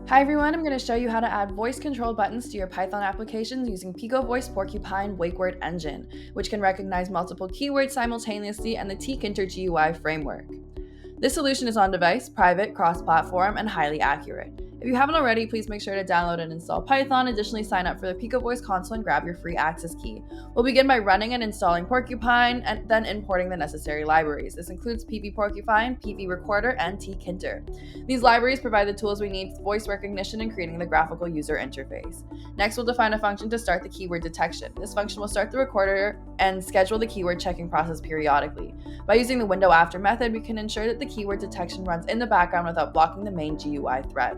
Hi everyone, I'm going to show you how to add voice control buttons to your Python applications using Picovoice Porcupine wake word engine, which can recognize multiple keywords simultaneously and the Tkinter GUI framework. This solution is on-device, private, cross-platform, and highly accurate. If you haven't already, please make sure to download and install Python. Additionally, sign up for the Picovoice Console and grab your free access key. We'll begin by running and installing Porcupine and then importing the necessary libraries. This includes Porcupine, Recorder, and Tkinter. These libraries provide the tools we need for voice recognition and creating the graphical user interface. Next, we'll define a function to start the keyword detection. This function will start the recorder and schedule the keyword checking process periodically. By using the window after method, we can ensure that the keyword detection runs in the background without blocking the main GUI thread.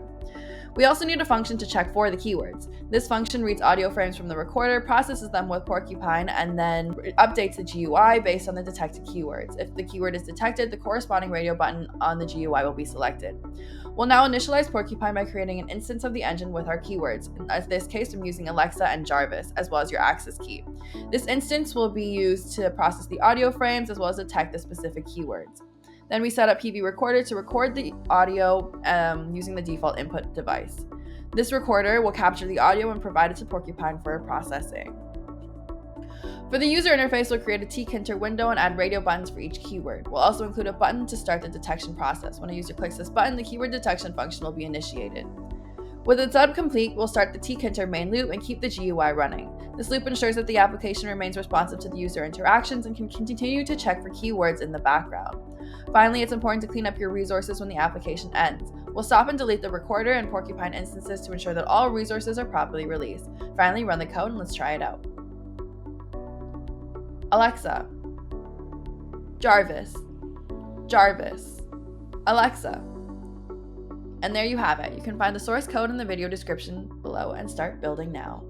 We also need a function to check for the keywords. This function reads audio frames from the recorder, processes them with Porcupine, and then updates the GUI based on the detected keywords. If the keyword is detected, the corresponding radio button on the GUI will be selected. We'll now initialize Porcupine by creating an instance of the engine with our keywords. In this case, I'm using Alexa and Jarvis, as well as your access key. This instance will be used to process the audio frames as well as detect the specific keywords. Then we set up Recorder to record the audio using the default input device. This recorder will capture the audio and provide it to Porcupine for processing. For the user interface, we'll create a Tkinter window and add radio buttons for each keyword. We'll also include a button to start the detection process. When a user clicks this button, the keyword detection function will be initiated. With its setup complete, we'll start the Tkinter main loop and keep the GUI running. This loop ensures that the application remains responsive to the user interactions and can continue to check for keywords in the background. Finally, it's important to clean up your resources when the application ends. We'll stop and delete the recorder and Porcupine instances to ensure that all resources are properly released. Finally, run the code and let's try it out. Alexa, Jarvis, Alexa. And there you have it. You can find the source code in the video description below and start building now.